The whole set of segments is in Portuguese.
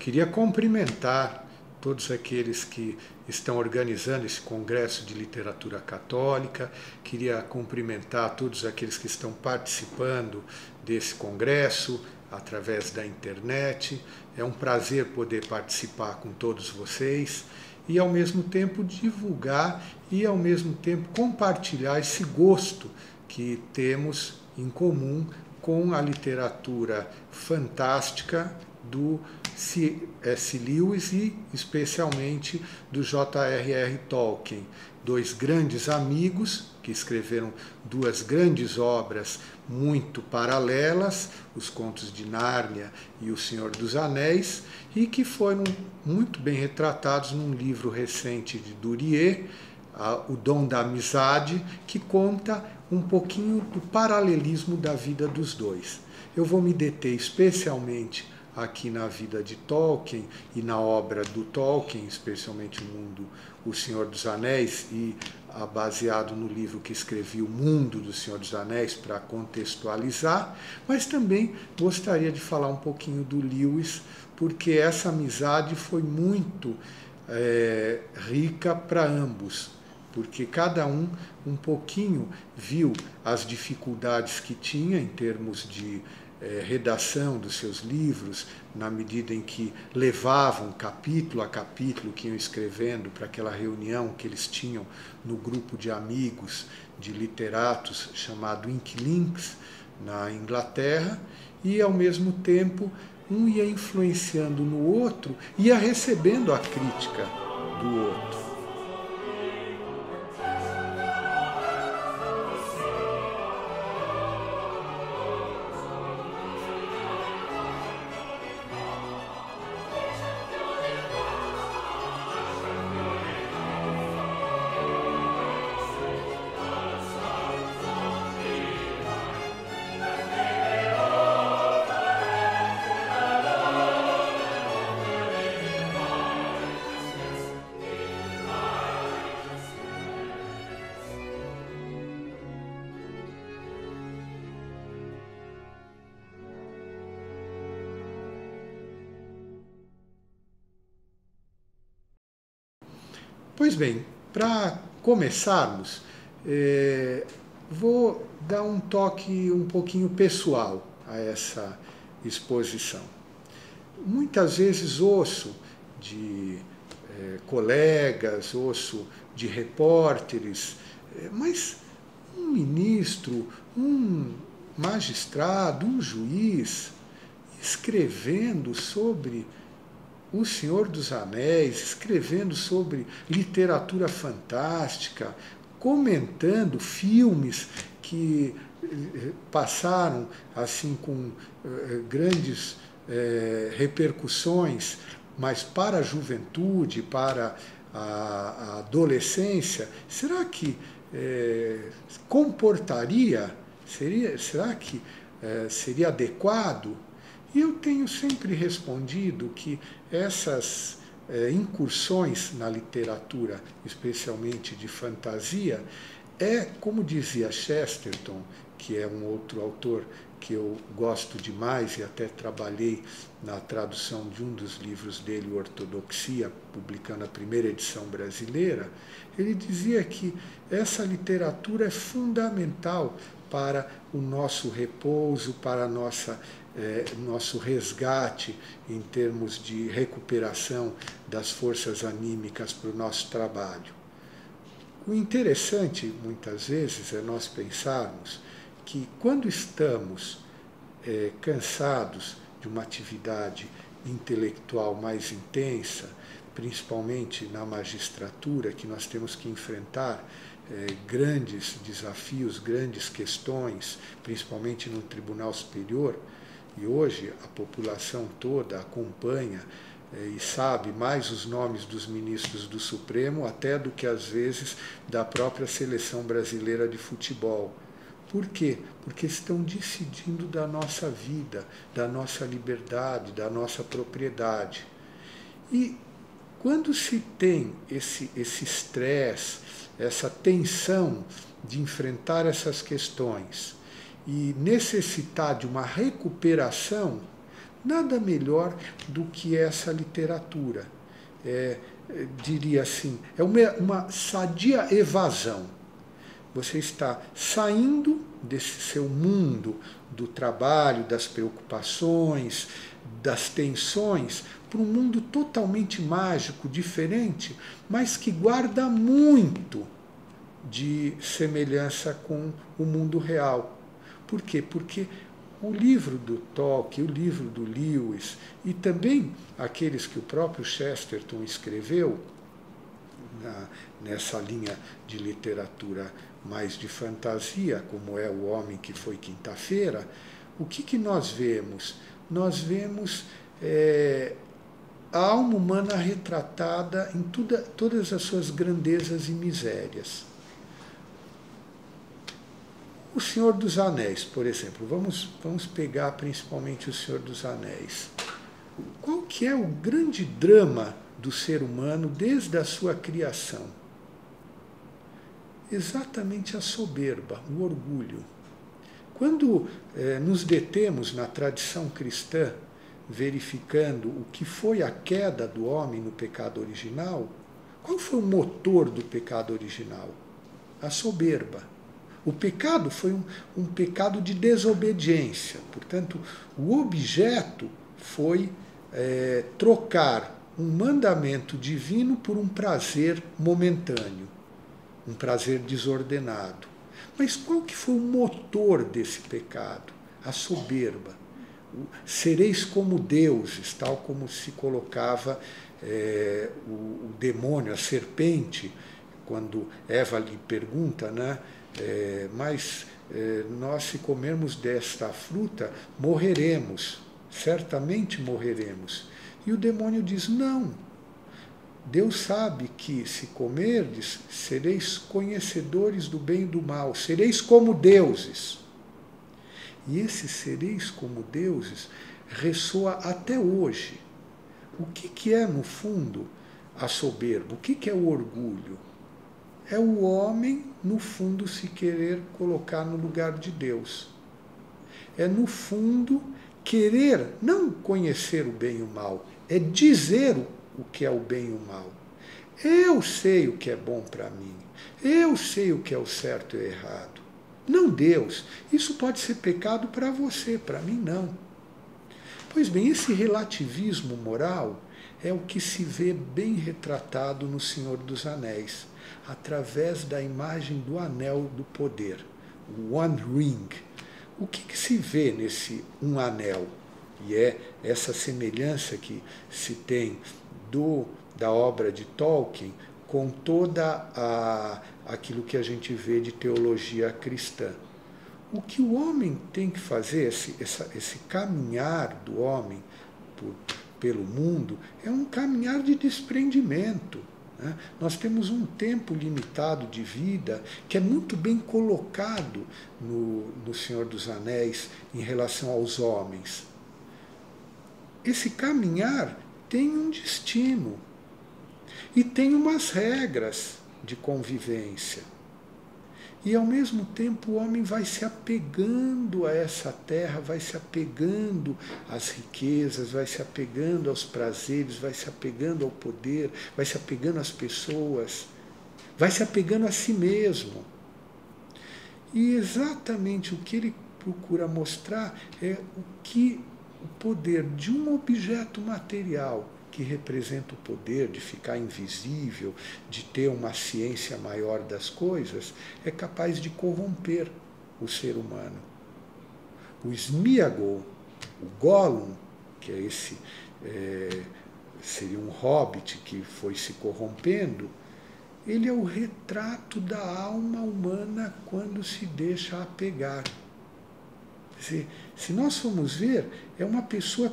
queria cumprimentar todos aqueles que estão organizando esse Congresso de Literatura Católica, queria cumprimentar todos aqueles que estão participando desse congresso através da internet. É um prazer poder participar com todos vocês e, ao mesmo tempo, divulgar e, ao mesmo tempo, compartilhar esse gosto que temos em comum com a literatura fantástica do C.S. Lewis e especialmente do J.R.R. Tolkien, dois grandes amigos que escreveram duas grandes obras muito paralelas, Os Contos de Nárnia e O Senhor dos Anéis, e que foram muito bem retratados num livro recente de Duryea, O Dom da Amizade, que conta um pouquinho do paralelismo da vida dos dois. Eu vou me deter especialmente aqui na vida de Tolkien e na obra do Tolkien, especialmente o mundo O Senhor dos Anéis, e baseado no livro que escrevi, O Mundo do Senhor dos Anéis, para contextualizar, mas também gostaria de falar um pouquinho do Lewis, porque essa amizade foi muito rica para ambos, porque cada um pouquinho viu as dificuldades que tinha em termos de redação dos seus livros, na medida em que levavam capítulo a capítulo que iam escrevendo para aquela reunião que eles tinham no grupo de amigos de literatos chamado Inklings, na Inglaterra, e ao mesmo tempo um ia influenciando no outro, ia recebendo a crítica do outro. Pois bem, para começarmos, vou dar um toque um pouquinho pessoal a essa exposição. Muitas vezes ouço de colegas, ouço de repórteres, mas um ministro, um magistrado, um juiz escrevendo sobre O Senhor dos Anéis, escrevendo sobre literatura fantástica, comentando filmes que passaram assim com grandes repercussões, mas para a juventude, para a adolescência, será que comportaria, será que seria adequado? E eu tenho sempre respondido que essas incursões na literatura, especialmente de fantasia, como dizia Chesterton, que é um outro autor que eu gosto demais e até trabalhei na tradução de um dos livros dele, Ortodoxia, publicando a primeira edição brasileira, ele dizia que essa literatura é fundamental para o nosso repouso, para nosso resgate em termos de recuperação das forças anímicas para o nosso trabalho. O interessante, muitas vezes, é nós pensarmos que quando estamos cansados de uma atividade intelectual mais intensa, principalmente na magistratura, que nós temos que enfrentar grandes desafios, grandes questões, principalmente no Tribunal Superior, e hoje a população toda acompanha e sabe mais os nomes dos ministros do Supremo até do que, às vezes, da própria seleção brasileira de futebol. Por quê? Porque estão decidindo da nossa vida, da nossa liberdade, da nossa propriedade. E quando se tem esse estresse, essa tensão de enfrentar essas questões e necessitar de uma recuperação, Nada melhor do que essa literatura. Diria assim, é uma sadia evasão. Você está saindo desse seu mundo do trabalho, das preocupações, das tensões, para um mundo totalmente mágico, diferente, mas que guarda muito de semelhança com o mundo real. Por quê? Porque o livro do Tolkien, o livro do Lewis e também aqueles que o próprio Chesterton escreveu, nessa linha de literatura mais de fantasia, como é O Homem que Foi Quinta-feira, o que nós vemos? Nós vemos a alma humana retratada em todas as suas grandezas e misérias. O Senhor dos Anéis, por exemplo, vamos pegar principalmente o Senhor dos Anéis. Qual que é o grande drama do ser humano desde a sua criação? Exatamente a soberba, o orgulho. Quando nos detemos na tradição cristã, verificando o que foi a queda do homem no pecado original, qual foi o motor do pecado original? A soberba. O pecado foi um pecado de desobediência. Portanto, o objeto foi trocar um mandamento divino por um prazer momentâneo, um prazer desordenado. Mas qual que foi o motor desse pecado? A soberba. Sereis como deuses, tal como se colocava o demônio, a serpente, quando Eva lhe pergunta, né? Mas nós, se comermos desta fruta, morreremos, certamente morreremos. E o demônio diz, não, Deus sabe que, se comerdes, sereis conhecedores do bem e do mal, sereis como deuses. E esse sereis como deuses ressoa até hoje. O que é, no fundo, a soberba? O que é o orgulho? É o homem, no fundo, se querer colocar no lugar de Deus. É, no fundo, querer não conhecer o bem e o mal, é dizer o que é o bem e o mal. Eu sei o que é bom para mim. Eu sei o que é o certo e o errado. Não Deus. Isso pode ser pecado para você, para mim não. Pois bem, esse relativismo moral é o que se vê bem retratado no Senhor dos Anéis, através da imagem do anel do poder, o One Ring. O que se vê nesse um anel? E é essa semelhança que se tem da obra de Tolkien com toda aquilo que a gente vê de teologia cristã. O que o homem tem que fazer, esse caminhar do homem pelo mundo, é um caminhar de desprendimento. Né? Nós temos um tempo limitado de vida que é muito bem colocado no Senhor dos Anéis em relação aos homens. Esse caminhar tem um destino e tem umas regras de convivência. E, ao mesmo tempo, o homem vai se apegando a essa terra, vai se apegando às riquezas, vai se apegando aos prazeres, vai se apegando ao poder, vai se apegando às pessoas, vai se apegando a si mesmo. E exatamente o que ele procura mostrar é o poder de um objeto material, que representa o poder de ficar invisível, de ter uma ciência maior das coisas, é capaz de corromper o ser humano. O Sméagol, o Gollum, que é seria um hobbit que foi se corrompendo, ele é o retrato da alma humana quando se deixa apegar. Se nós formos ver, é uma pessoa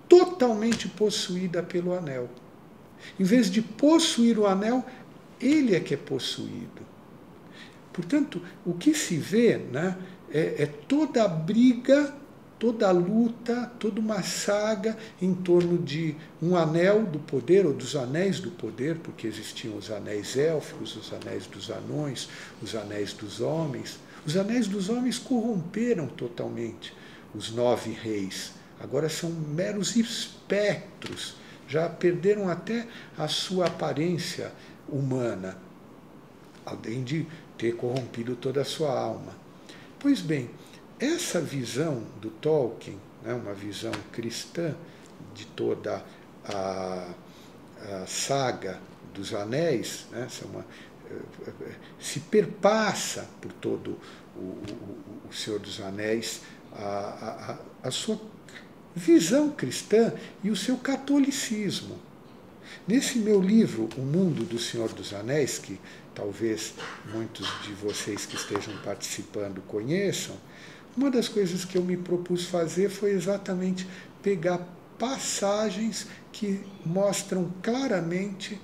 totalmente possuída pelo anel. Em vez de possuir o anel, ele é que é possuído. Portanto, o que se vê, né, é toda a briga, toda a luta, toda uma saga em torno de um anel do poder, ou dos anéis do poder, porque existiam os anéis élficos, os anéis dos anões, os anéis dos homens. Os anéis dos homens corromperam totalmente os 9 reis, agora são meros espectros, já perderam até a sua aparência humana, além de ter corrompido toda a sua alma. Pois bem, essa visão do Tolkien, né, uma visão cristã de toda a saga dos Anéis, né, se perpassa por todo o Senhor dos Anéis, a sua visão cristã e o seu catolicismo. Nesse meu livro, O Mundo do Senhor dos Anéis, que talvez muitos de vocês que estejam participando conheçam, uma das coisas que eu me propus fazer foi exatamente pegar passagens que mostram claramente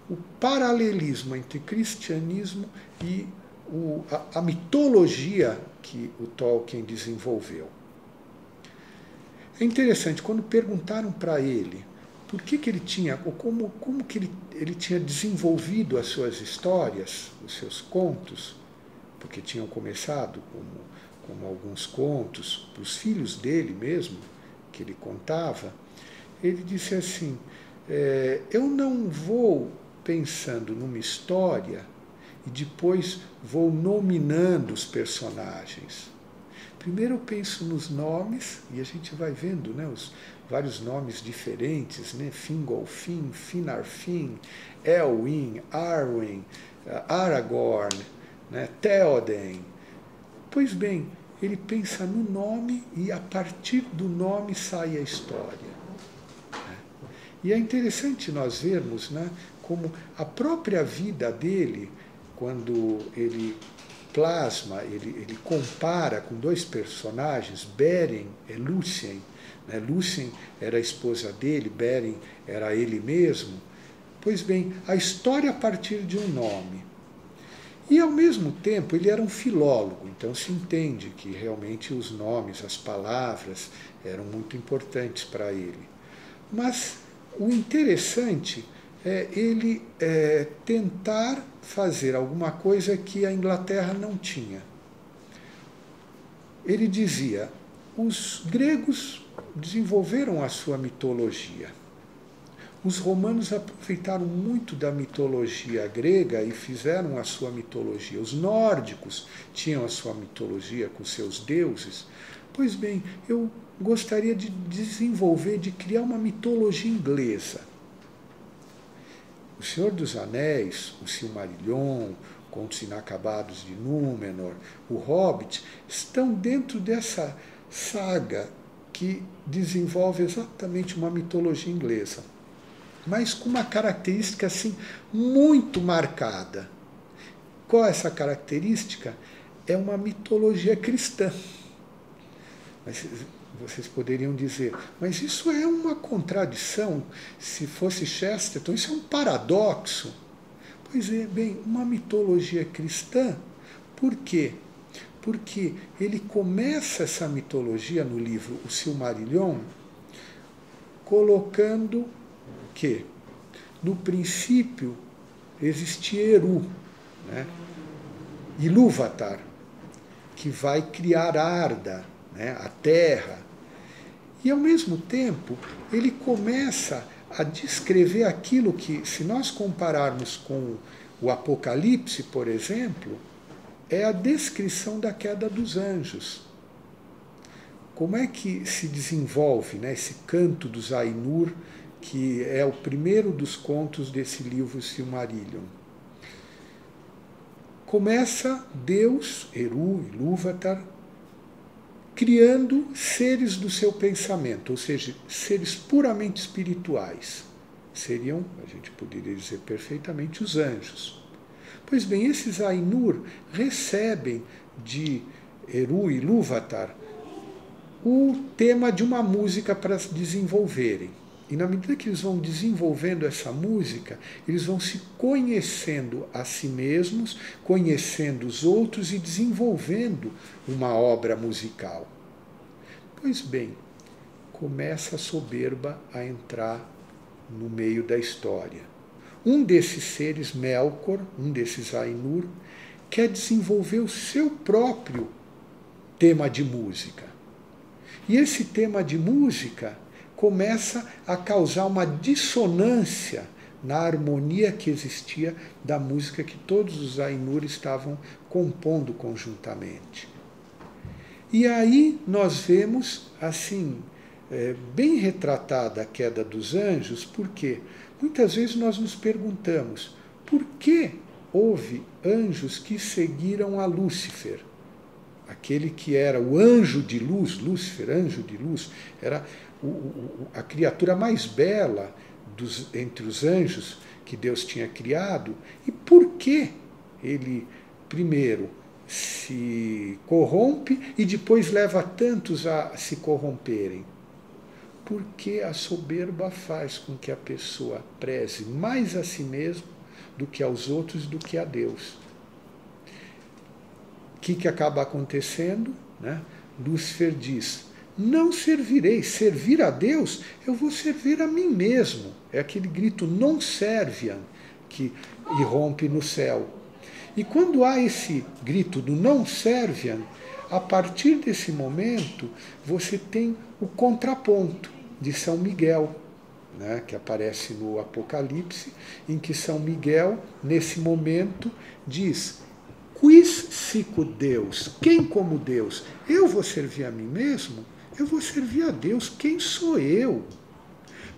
o paralelismo entre cristianismo e a mitologia que o Tolkien desenvolveu. É interessante, quando perguntaram para ele por que ele tinha, ou como que ele tinha desenvolvido as suas histórias, os seus contos, porque tinham começado como alguns contos para os filhos dele mesmo, que ele contava, ele disse assim, eu não vou pensando numa história e depois vou nominando os personagens. Primeiro eu penso nos nomes, e a gente vai vendo, né, os vários nomes diferentes, né, Fingolfin, Finarfin, Elwin, Arwen, Aragorn, né, Théoden. Pois bem, ele pensa no nome e a partir do nome sai a história. E é interessante nós vermos, né, como a própria vida dele, quando ele plasma, ele compara com dois personagens, Beren e Lúthien. Né? Lúthien era a esposa dele, Beren era ele mesmo. Pois bem, a história a partir de um nome. E, ao mesmo tempo, ele era um filólogo, então se entende que realmente os nomes, as palavras, eram muito importantes para ele. Mas o interessante é ele tentar fazer alguma coisa que a Inglaterra não tinha. Ele dizia, os gregos desenvolveram a sua mitologia. Os romanos aproveitaram muito da mitologia grega e fizeram a sua mitologia. Os nórdicos tinham a sua mitologia com seus deuses. Pois bem, eu gostaria de desenvolver, de criar uma mitologia inglesa. O Senhor dos Anéis, o Silmarillion, Contos Inacabados de Númenor, o Hobbit, estão dentro dessa saga que desenvolve exatamente uma mitologia inglesa, mas com uma característica assim muito marcada. Qual é essa característica? É uma mitologia cristã. Mas vocês poderiam dizer, mas isso é uma contradição. Se fosse Chesterton, isso é um paradoxo. Pois é, bem, uma mitologia cristã, por quê? Porque ele começa essa mitologia no livro O Silmarillion, colocando que, no princípio, existia Eru, né? Ilúvatar, que vai criar Arda, né? A terra. E, ao mesmo tempo, ele começa a descrever aquilo que, se nós compararmos com o Apocalipse, por exemplo, é a descrição da queda dos anjos. Como é que se desenvolve, né, esse canto dos Ainur, que é o primeiro dos contos desse livro Silmarillion? Começa Deus, Eru, Ilúvatar, criando seres do seu pensamento, ou seja, seres puramente espirituais. Seriam, a gente poderia dizer perfeitamente, os anjos. Pois bem, esses Ainur recebem de Eru e Ilúvatar o tema de uma música para se desenvolverem. E na medida que eles vão desenvolvendo essa música, eles vão se conhecendo a si mesmos, conhecendo os outros e desenvolvendo uma obra musical. Pois bem, começa a soberba a entrar no meio da história. Um desses seres, Melkor, um desses Ainur, quer desenvolver o seu próprio tema de música. E esse tema de música começa a causar uma dissonância na harmonia que existia da música que todos os Ainur estavam compondo conjuntamente. E aí nós vemos, assim, bem retratada a queda dos anjos, porque muitas vezes nós nos perguntamos por que houve anjos que seguiram a Lúcifer, aquele que era o anjo de luz. Lúcifer, anjo de luz, era a criatura mais bela entre os anjos que Deus tinha criado. E por que ele, primeiro, se corrompe e depois leva tantos a se corromperem? Porque a soberba faz com que a pessoa preze mais a si mesmo do que aos outros, do que a Deus. O que acaba acontecendo? Né? Lúcifer diz: não servirei. Servir a Deus, eu vou servir a mim mesmo. É aquele grito non serviam que irrompe no céu. E quando há esse grito do non serviam, a partir desse momento você tem o contraponto de São Miguel, né, que aparece no Apocalipse, em que São Miguel, nesse momento, diz: quis sicut Deus? Quem como Deus? Eu vou servir a mim mesmo? Eu vou servir a Deus. Quem sou eu?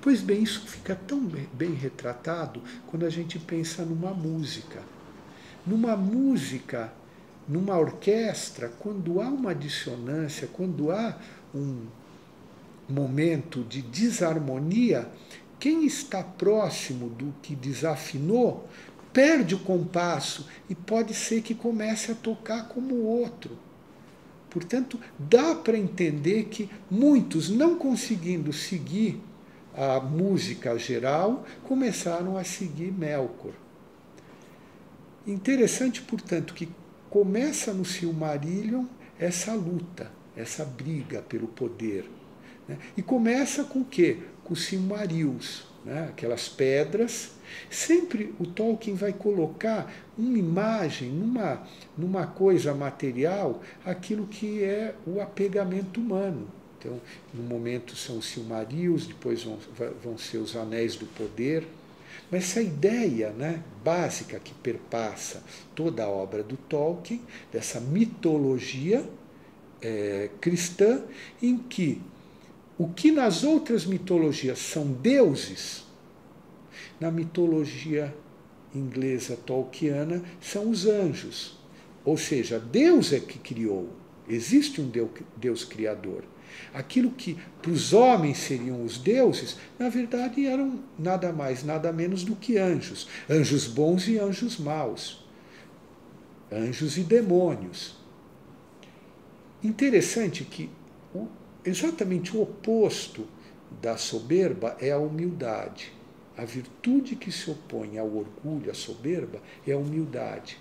Pois bem, isso fica tão bem retratado quando a gente pensa numa música. Numa música, numa orquestra, quando há uma dissonância, quando há um momento de desarmonia, quem está próximo do que desafinou perde o compasso e pode ser que comece a tocar como o outro. Portanto, dá para entender que muitos, não conseguindo seguir a música geral, começaram a seguir Melkor. Interessante, portanto, que começa no Silmarillion essa luta, essa briga pelo poder. Né? E começa com o quê? Com os Silmarils, né? Aquelas pedras. Sempre o Tolkien vai colocar uma imagem, numa coisa material, aquilo que é o apegamento humano. Então, no momento são os Silmarils, depois vão ser os Anéis do Poder. Mas essa ideia, né, básica que perpassa toda a obra do Tolkien, dessa mitologia cristã, em que o que nas outras mitologias são deuses, na mitologia inglesa tolkiana são os anjos. Ou seja, Deus é que criou. Existe um Deus criador. Aquilo que para os homens seriam os deuses, na verdade eram nada mais, nada menos do que anjos. Anjos bons e anjos maus. Anjos e demônios. Interessante que exatamente o oposto da soberba é a humildade. A virtude que se opõe ao orgulho, à soberba, é a humildade.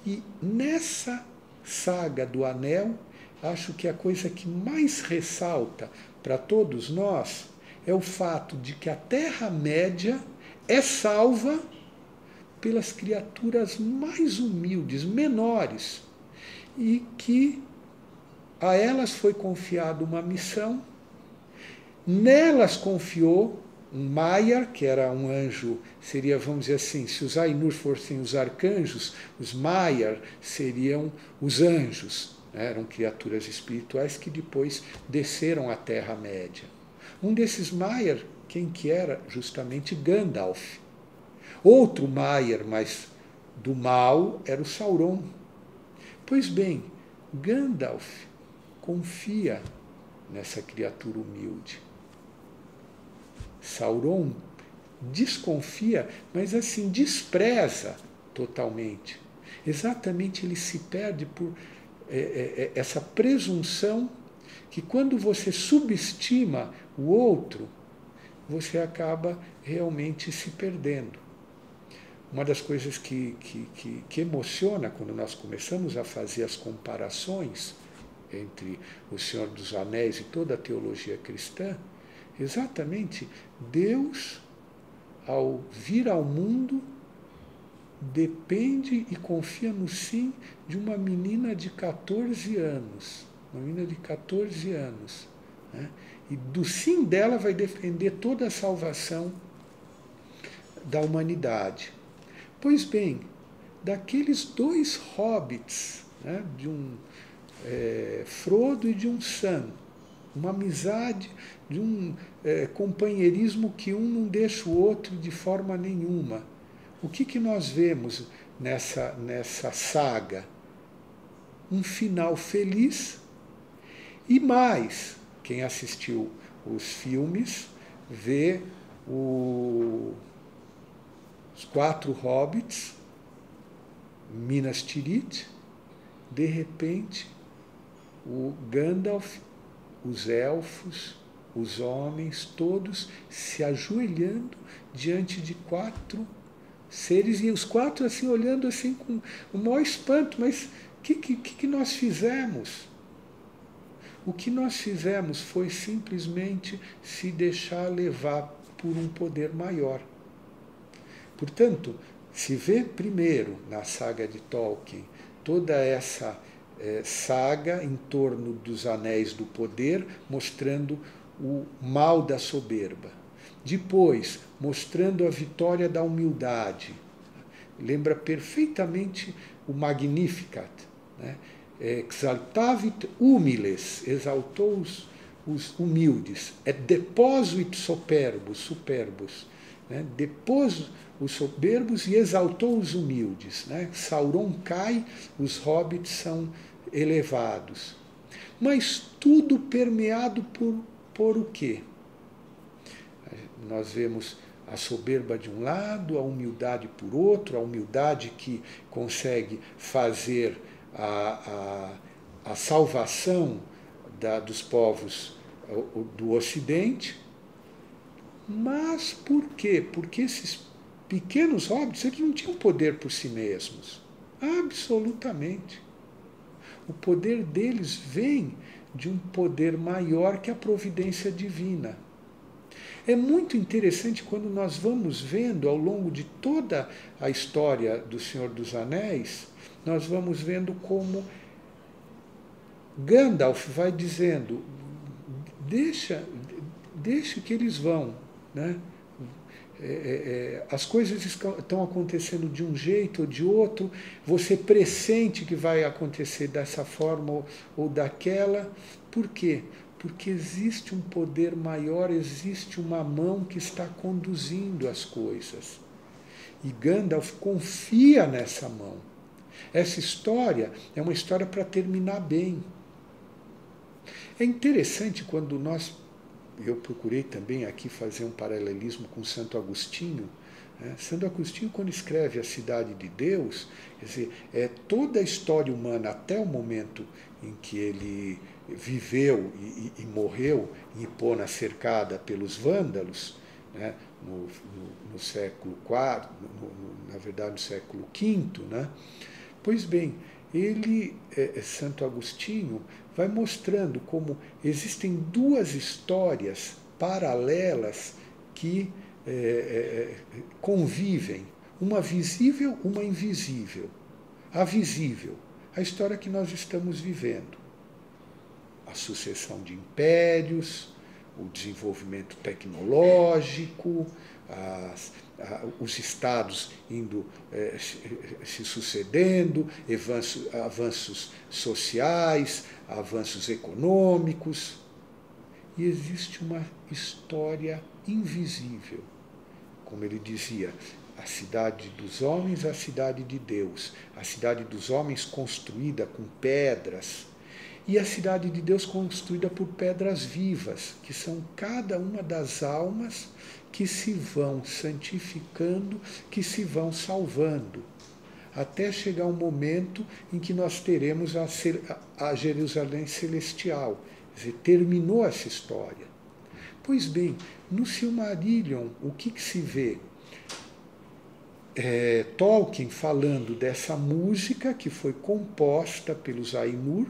E nessa saga do Anel, acho que a coisa que mais ressalta para todos nós é o fato de que a Terra-média é salva pelas criaturas mais humildes, menores, e que a elas foi confiada uma missão, nelas confiou um Maiar, que era um anjo, seria, vamos dizer assim, se os Ainur fossem os arcanjos, os Maiar seriam os anjos. Eram criaturas espirituais que depois desceram à Terra-média. Um desses Maiar, quem que era? Justamente Gandalf. Outro Maiar, mas do mal, era o Sauron. Pois bem, Gandalf confia nessa criatura humilde. Sauron desconfia, mas assim, despreza totalmente. Exatamente, ele se perde por essa presunção que quando você subestima o outro, você acaba realmente se perdendo. Uma das coisas que emociona quando nós começamos a fazer as comparações entre o Senhor dos Anéis e toda a teologia cristã, exatamente, Deus, ao vir ao mundo, depende e confia no sim de uma menina de 14 anos. uma menina de 14 anos. Né? E do sim dela vai depender toda a salvação da humanidade. Pois bem, daqueles 2 hobbits, né, de um Frodo e de um Sam, uma amizade, de um companheirismo que um não deixa o outro de forma nenhuma. O que nós vemos nessa saga? Um final feliz e mais, quem assistiu os filmes vê os 4 hobbits, Minas Tirith, de repente o Gandalf, os elfos, os homens, todos se ajoelhando diante de 4 seres, e os 4 assim olhando assim com o maior espanto, mas o que nós fizemos? O que nós fizemos foi simplesmente se deixar levar por um poder maior. Portanto, se vê primeiro na saga de Tolkien toda essa saga em torno dos Anéis do Poder, mostrando o mal da soberba. Depois, mostrando a vitória da humildade. Lembra perfeitamente o Magnificat, né? Exaltavit humiles, exaltou os humildes. Et deposuit superbos, né? Depôs os soberbos e exaltou os humildes. Né? Sauron cai, os hobbits são elevados. Mas tudo permeado por o quê? Nós vemos a soberba de um lado, a humildade por outro, a humildade que consegue fazer a salvação dos povos do Ocidente. Mas por quê? Porque esses pequenos hobbits, eles não tinham poder por si mesmos. Absolutamente. O poder deles vem de um poder maior que a providência divina. É muito interessante quando nós vamos vendo ao longo de toda a história do Senhor dos Anéis, nós vamos vendo como Gandalf vai dizendo, deixa que eles vão, né? As coisas estão acontecendo de um jeito ou de outro, você pressente que vai acontecer dessa forma ou daquela. Por quê? Porque existe um poder maior, existe uma mão que está conduzindo as coisas. E Gandalf confia nessa mão. Essa história é uma história para terminar bem. É interessante quando eu procurei também aqui fazer um paralelismo com Santo Agostinho. Né? Santo Agostinho, quando escreve A Cidade de Deus, quer dizer, toda a história humana até o momento em que ele viveu e morreu em Hipona cercada pelos vândalos, né? no século IV, na verdade no século V, né? Pois bem, Santo Agostinho, vai mostrando como existem 2 histórias paralelas que convivem, uma visível, uma invisível. A visível, a história que nós estamos vivendo. A sucessão de impérios, o desenvolvimento tecnológico, os estados indo se sucedendo, avanços sociais, avanços econômicos. E existe uma história invisível. Como ele dizia, a cidade dos homens, a cidade de Deus. A cidade dos homens construída com pedras, e a cidade de Deus construída por pedras vivas, que são cada uma das almas que se vão santificando, que se vão salvando, até chegar um momento em que nós teremos a Jerusalém Celestial. Quer dizer, terminou essa história. Pois bem, no Silmarillion, o que se vê? Tolkien falando dessa música que foi composta pelos Ainur,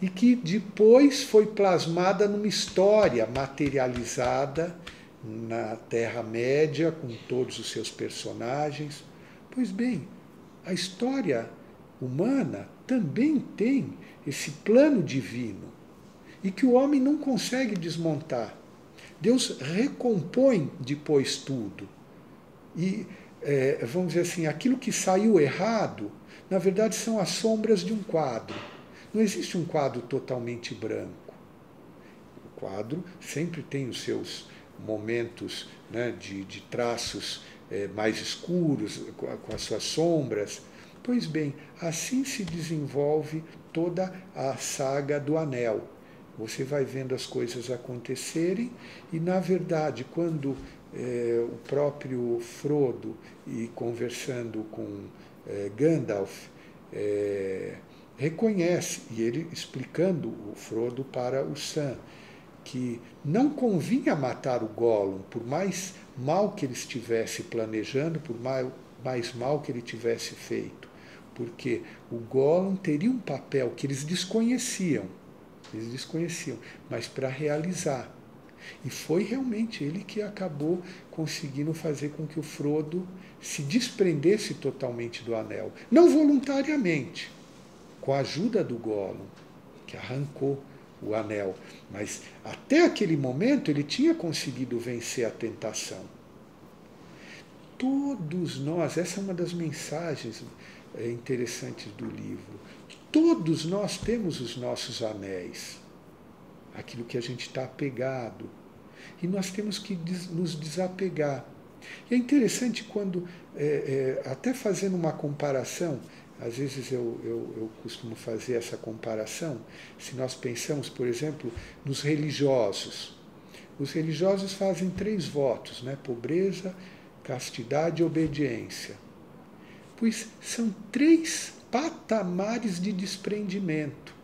e que depois foi plasmada numa história materializada na Terra-média, com todos os seus personagens. Pois bem, a história humana também tem esse plano divino e que o homem não consegue desmontar. Deus recompõe depois tudo. E, vamos dizer assim, aquilo que saiu errado, na verdade são as sombras de um quadro. Não existe um quadro totalmente branco. O quadro sempre tem os seus momentos, né, de traços mais escuros, com as suas sombras. Pois bem, assim se desenvolve toda a saga do Anel. Você vai vendo as coisas acontecerem e, na verdade, quando o próprio Frodo, e conversando com Gandalf, reconhece, e ele explicando o Frodo para o Sam, que não convinha matar o Gollum, por mais mal que ele estivesse planejando, por mais mal que ele tivesse feito, porque o Gollum teria um papel que eles desconheciam, mas para realizar. E foi realmente ele que acabou conseguindo fazer com que o Frodo se desprendesse totalmente do anel. Não voluntariamente, com a ajuda do Gollum, que arrancou o anel. Mas até aquele momento ele tinha conseguido vencer a tentação. Todos nós, essa é uma das mensagens interessantes do livro, todos nós temos os nossos anéis, aquilo que a gente está apegado, e nós temos que nos desapegar. E é interessante quando, até fazendo uma comparação, às vezes eu costumo fazer essa comparação, se nós pensamos, por exemplo, nos religiosos. Os religiosos fazem 3 votos, né? Pobreza, castidade e obediência. Pois são 3 patamares de desprendimento.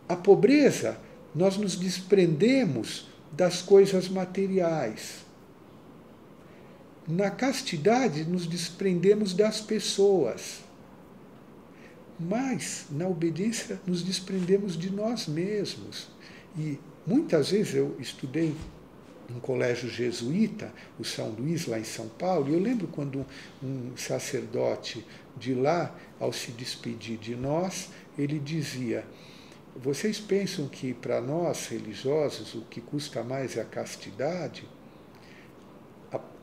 A pobreza, nós nos desprendemos das coisas materiais. Na castidade, nos desprendemos das pessoas. Mas, na obediência, nos desprendemos de nós mesmos. E muitas vezes eu estudei um colégio jesuíta, o São Luís, lá em São Paulo, e eu lembro quando um sacerdote de lá, ao se despedir de nós, ele dizia: vocês pensam que para nós religiosos o que custa mais é a castidade?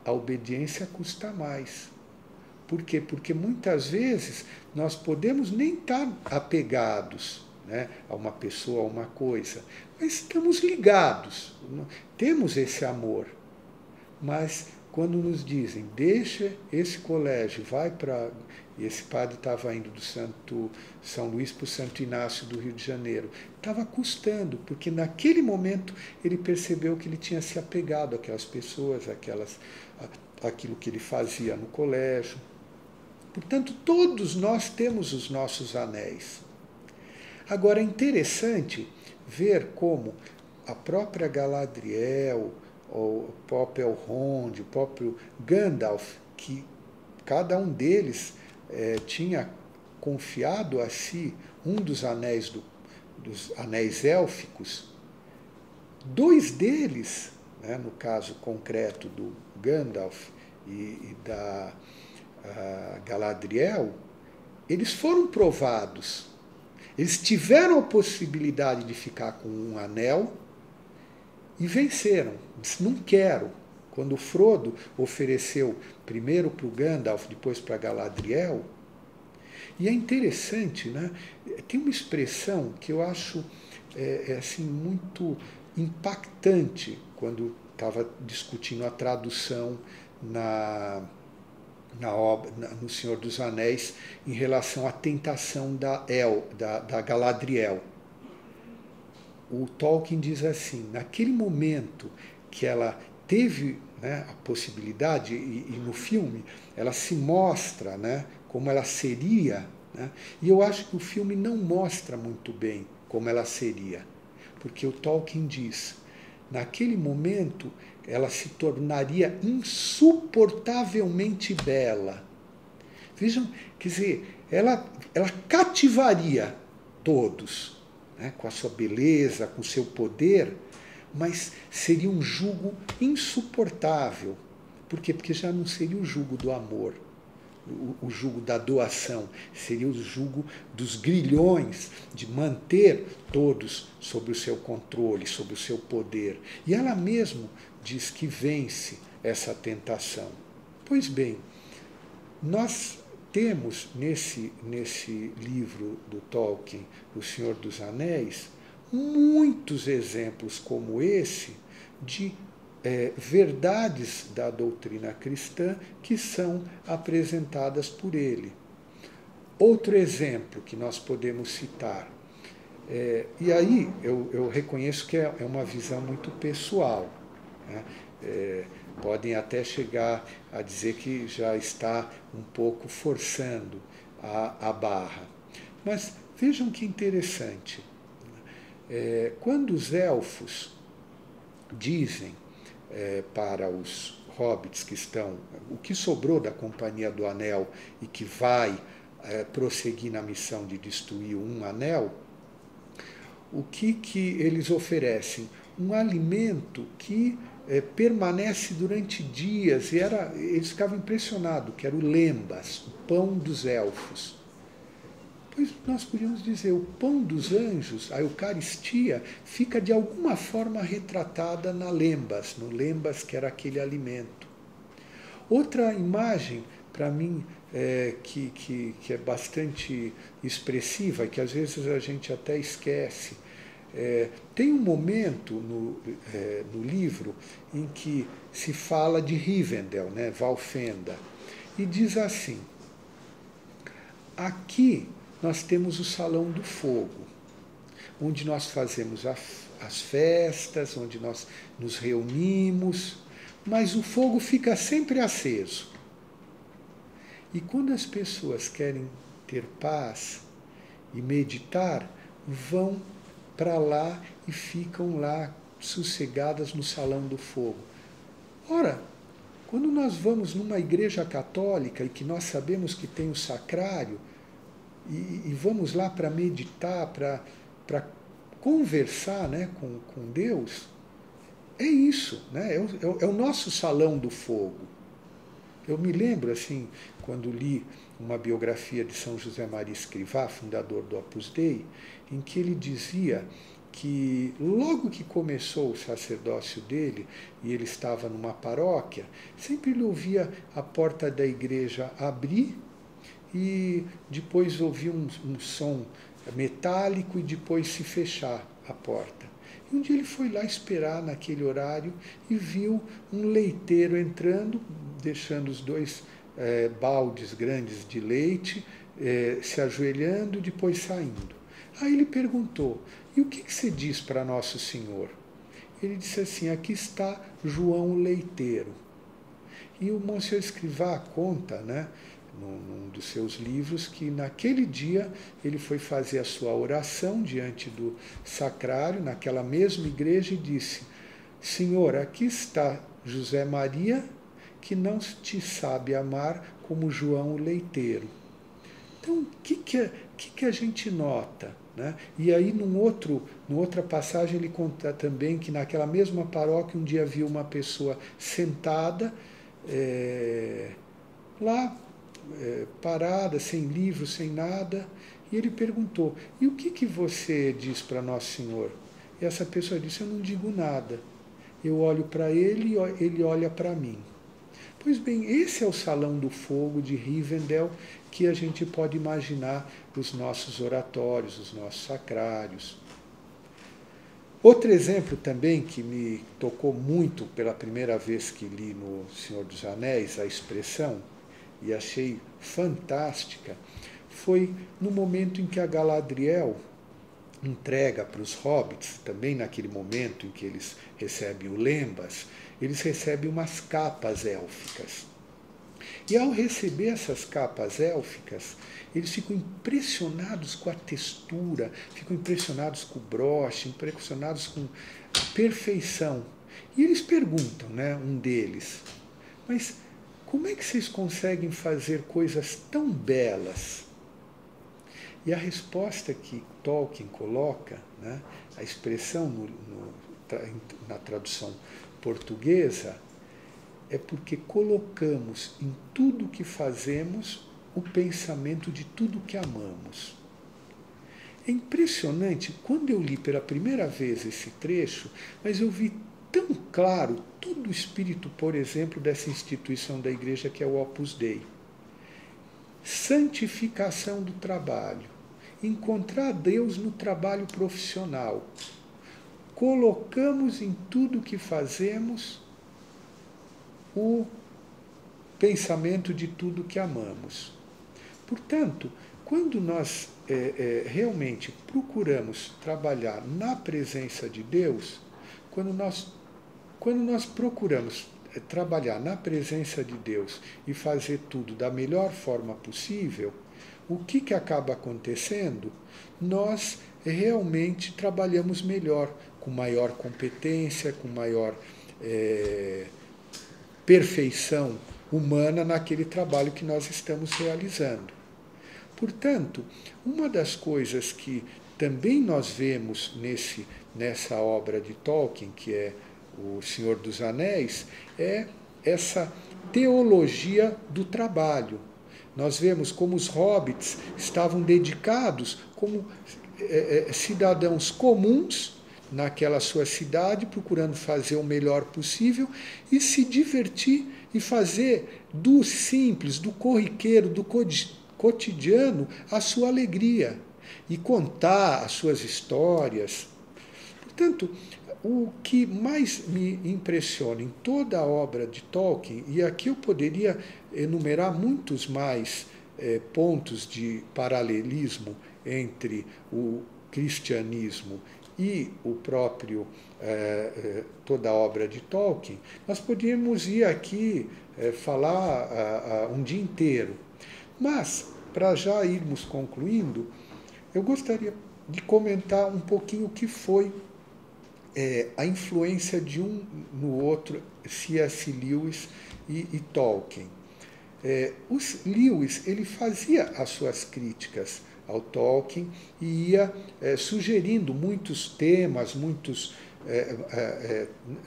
A obediência custa mais. Por quê? Porque muitas vezes nós podemos nem estar apegados, né, a uma pessoa, a uma coisa, mas estamos ligados, temos esse amor. Mas quando nos dizem, deixa esse colégio, vai para... E esse padre estava indo do São Luís para o Santo Inácio do Rio de Janeiro. Estava custando, porque naquele momento ele percebeu que ele tinha se apegado àquelas pessoas, àquilo que ele fazia no colégio. Portanto, todos nós temos os nossos anéis. Agora, é interessante ver como a própria Galadriel, o próprio Elrond, o próprio Gandalf, que cada um deles tinha confiado a si um dos anéis, dos anéis élficos. 2 deles, né, no caso concreto do Gandalf e da Galadriel, eles foram provados. Eles tiveram a possibilidade de ficar com um anel e venceram. Disse, não quero. Quando o Frodo ofereceu primeiro para o Gandalf, depois para Galadriel. E é interessante, né? Tem uma expressão que eu acho assim, muito impactante quando estava discutindo a tradução no Senhor dos Anéis em relação à tentação da Galadriel. O Tolkien diz assim, naquele momento que ela teve, né, a possibilidade, e no filme ela se mostra, né, como ela seria, né, e eu acho que o filme não mostra muito bem como ela seria, porque o Tolkien diz, naquele momento ela se tornaria insuportavelmente bela. Vejam, quer dizer, ela cativaria todos, né, com a sua beleza, com o seu poder, mas seria um jugo insuportável. Por quê? Porque já não seria o jugo do amor, o jugo da doação, seria o jugo dos grilhões, de manter todos sob o seu controle, sob o seu poder. E ela mesma diz que vence essa tentação. Pois bem, nós temos nesse livro do Tolkien, O Senhor dos Anéis, muitos exemplos como esse de verdades da doutrina cristã que são apresentadas por ele. Outro exemplo que nós podemos citar, e aí eu reconheço que é uma visão muito pessoal, né? Podem até chegar a dizer que já está um pouco forçando a barra. Mas vejam que interessante. Quando os elfos dizem para os hobbits que estão, o que sobrou da Companhia do Anel e que vai prosseguir na missão de destruir um anel, o que eles oferecem? Um alimento que permanece durante dias, e eles ficavam impressionados, que era o lembas, o pão dos elfos. Pois nós podíamos dizer, o pão dos anjos, a Eucaristia, fica de alguma forma retratada na lembas, no lembas que era aquele alimento. Outra imagem, para mim, que é bastante expressiva, que às vezes a gente até esquece, tem um momento no livro em que se fala de Rivendell, né, Valfenda, e diz assim: aqui nós temos o Salão do Fogo, onde nós fazemos as festas, onde nós nos reunimos, mas o fogo fica sempre aceso. E quando as pessoas querem ter paz e meditar, vão para lá e ficam lá sossegadas no Salão do Fogo. Ora, quando nós vamos numa igreja católica e que nós sabemos que tem o sacrário, e vamos lá para meditar, para conversar, né, com Deus, é isso, né? É o nosso Salão do Fogo. Eu me lembro, assim, quando li uma biografia de São José Maria Escrivá, fundador do Opus Dei, em que ele dizia que logo que começou o sacerdócio dele, e ele estava numa paróquia, sempre ele ouvia a porta da igreja abrir e depois ouvia um som metálico e depois se fechar a porta. E um dia ele foi lá esperar naquele horário e viu um leiteiro entrando, deixando os dois baldes grandes de leite, se ajoelhando e depois saindo. Aí ele perguntou: e o que você diz para Nosso Senhor? Ele disse assim: aqui está João o leiteiro. E o Monsenhor Escrivá conta, né, num dos seus livros, que naquele dia ele foi fazer a sua oração diante do sacrário, naquela mesma igreja, e disse: Senhor, aqui está José Maria, que não te sabe amar como João o leiteiro. Então, o que a gente nota? Né? E aí, numa outra passagem, ele conta também que naquela mesma paróquia, um dia viu uma pessoa sentada lá, parada, sem livro, sem nada, e ele perguntou: e o que você diz para Nosso Senhor? E essa pessoa disse: eu não digo nada. Eu olho para ele e ele olha para mim. Pois bem, esse é o Salão do Fogo de Rivendell que a gente pode imaginar os nossos oratórios, os nossos sacrários. Outro exemplo também que me tocou muito pela primeira vez que li no Senhor dos Anéis, a expressão, e achei fantástica, foi no momento em que a Galadriel entrega para os hobbits, também naquele momento em que eles recebem o lembas, eles recebem umas capas élficas. E ao receber essas capas élficas, eles ficam impressionados com a textura, ficam impressionados com o broche, impressionados com a perfeição. E eles perguntam, né, um deles: mas como é que vocês conseguem fazer coisas tão belas? E a resposta que Tolkien coloca, né, a expressão na tradução portuguesa, é porque colocamos em tudo que fazemos o pensamento de tudo que amamos. É impressionante, quando eu li pela primeira vez esse trecho, mas eu vi tão claro todo o espírito, por exemplo, dessa instituição da igreja que é o Opus Dei. Santificação do trabalho, encontrar Deus no trabalho profissional. Colocamos em tudo que fazemos o pensamento de tudo que amamos. Portanto, quando nós realmente procuramos trabalhar na presença de Deus, quando nós procuramos trabalhar na presença de Deus e fazer tudo da melhor forma possível, o que acaba acontecendo? Nós realmente trabalhamos melhor, com maior competência, com maior perfeição humana naquele trabalho que nós estamos realizando. Portanto, uma das coisas que também nós vemos nessa obra de Tolkien, que é O Senhor dos Anéis, é essa teologia do trabalho. Nós vemos como os hobbits estavam dedicados como cidadãos comuns naquela sua cidade, procurando fazer o melhor possível e se divertir e fazer do simples, do corriqueiro, do cotidiano a sua alegria e contar as suas histórias. Portanto, o que mais me impressiona em toda a obra de Tolkien, e aqui eu poderia enumerar muitos mais pontos de paralelismo entre o cristianismo e o próprio toda a obra de Tolkien, nós podíamos ir aqui falar um dia inteiro. Mas, para já irmos concluindo, eu gostaria de comentar um pouquinho o que foi a influência de um no outro, C.S. Lewis e Tolkien. O Lewis ele fazia as suas críticas ao Tolkien e ia sugerindo muitos temas, muitos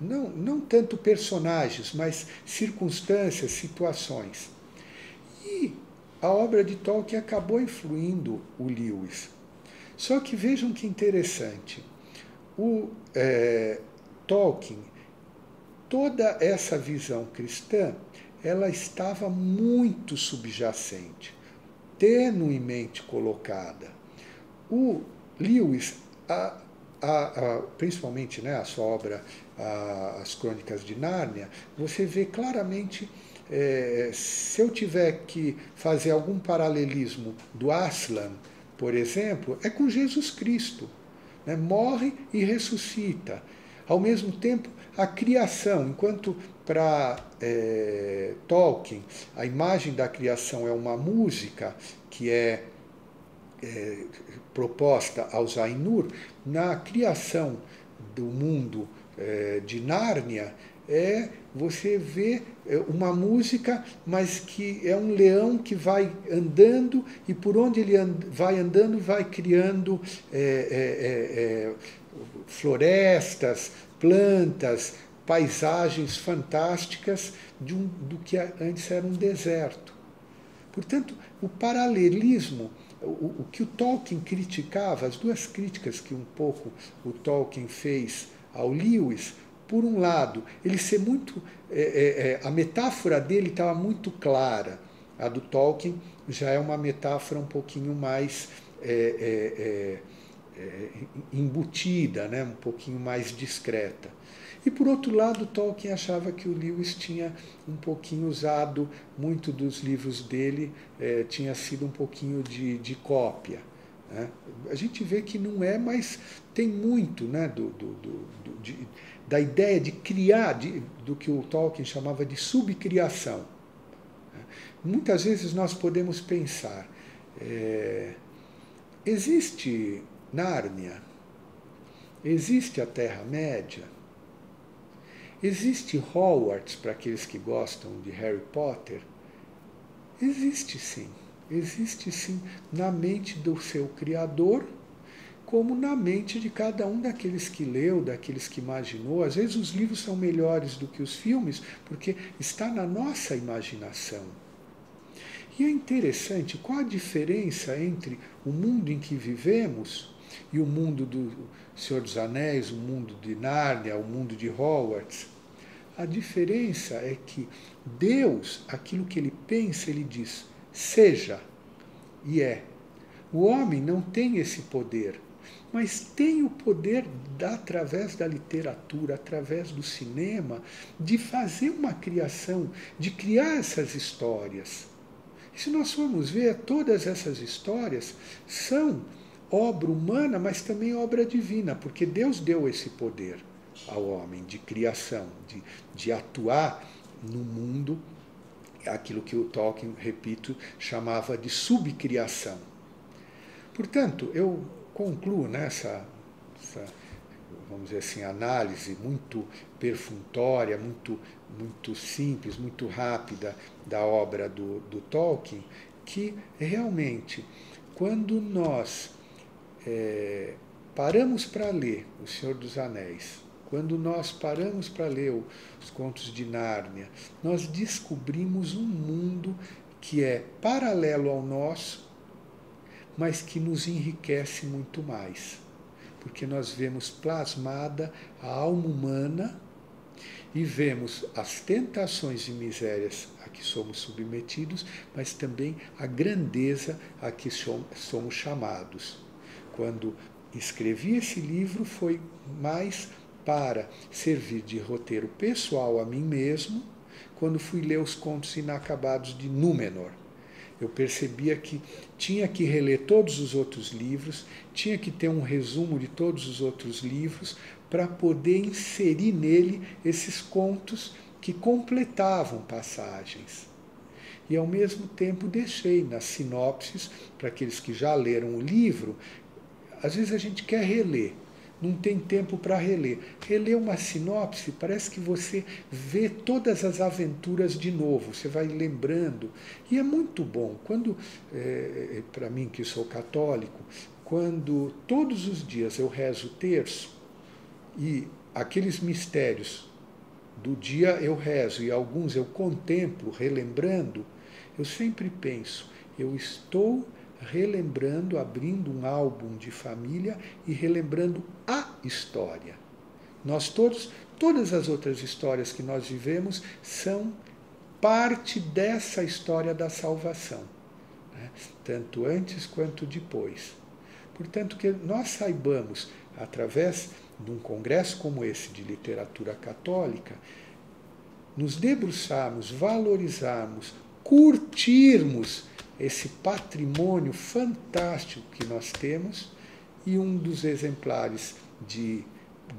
não tanto personagens, mas circunstâncias, situações. E a obra de Tolkien acabou influindo o Lewis. Só que vejam que interessante. O Tolkien, toda essa visão cristã, ela estava muito subjacente, tenuemente colocada. O Lewis, principalmente a sua obra As Crônicas de Nárnia, você vê claramente, se eu tiver que fazer algum paralelismo do Aslan, por exemplo, é com Jesus Cristo. Morre e ressuscita. Ao mesmo tempo, a criação, enquanto para Tolkien a imagem da criação é uma música que é proposta aos Ainur, na criação do mundo de Nárnia, você vê uma música, mas que é um leão que vai andando e por onde ele vai andando vai criando florestas, plantas, paisagens fantásticas do que antes era um deserto. Portanto, o paralelismo, o que o Tolkien criticava, as duas críticas que um pouco o Tolkien fez ao Lewis, por um lado, ele ser muito. A metáfora dele estava muito clara. A do Tolkien já é uma metáfora um pouquinho mais embutida, um pouquinho mais discreta. E, por outro lado, Tolkien achava que o Lewis tinha um pouquinho usado, muito dos livros dele tinha sido um pouquinho de cópia. A gente vê que não é, mas tem muito da ideia de criar, do que o Tolkien chamava de subcriação. Muitas vezes nós podemos pensar, existe Nárnia, existe a Terra-média, existe Hogwarts para aqueles que gostam de Harry Potter? Existe sim na mente do seu criador, como na mente de cada um daqueles que leu, daqueles que imaginou. Às vezes os livros são melhores do que os filmes, porque está na nossa imaginação. E é interessante, qual a diferença entre o mundo em que vivemos e o mundo do Senhor dos Anéis, o mundo de Nárnia, o mundo de Hogwarts? A diferença é que Deus, aquilo que ele pensa, ele diz, seja, e é. O homem não tem esse poder, mas tem o poder, através da literatura, através do cinema, de fazer uma criação, de criar essas histórias. E se nós formos ver, todas essas histórias são obra humana, mas também obra divina, porque Deus deu esse poder ao homem de criação, de atuar no mundo, aquilo que o Tolkien, repito, chamava de subcriação. Portanto, eu concluo nessa, vamos dizer assim, análise muito perfunctória, muito simples, muito rápida da obra do Tolkien, que realmente, quando nós paramos para ler O Senhor dos Anéis, quando nós paramos para ler os Contos de Nárnia, nós descobrimos um mundo que é paralelo ao nosso, mas que nos enriquece muito mais, porque nós vemos plasmada a alma humana e vemos as tentações e misérias a que somos submetidos, mas também a grandeza a que somos chamados. Quando escrevi esse livro foi mais para servir de roteiro pessoal a mim mesmo, quando fui ler os Contos Inacabados de Númenor. Eu percebia que tinha que reler todos os outros livros, tinha que ter um resumo de todos os outros livros para poder inserir nele esses contos que completavam passagens. E ao mesmo tempo deixei nas sinopses, para aqueles que já leram o livro, às vezes a gente quer reler, não tem tempo para reler. Reler uma sinopse, parece que você vê todas as aventuras de novo, você vai lembrando. E é muito bom. Quando, para mim que sou católico, quando todos os dias eu rezo o terço, e aqueles mistérios do dia eu rezo, e alguns eu contemplo, relembrando, eu sempre penso, eu estou relembrando, abrindo um álbum de família e relembrando a história. Nós todas as outras histórias que nós vivemos são parte dessa história da salvação, né? Tanto antes quanto depois. Portanto, que nós saibamos, através de um congresso como esse de literatura católica, nos debruçarmos, valorizarmos, curtirmos esse patrimônio fantástico que nós temos, e um dos exemplares de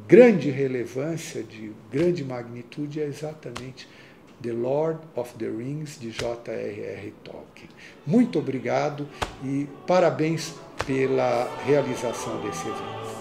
grande relevância, de grande magnitude, é exatamente The Lord of the Rings, de J.R.R. Tolkien. Muito obrigado e parabéns pela realização desse evento.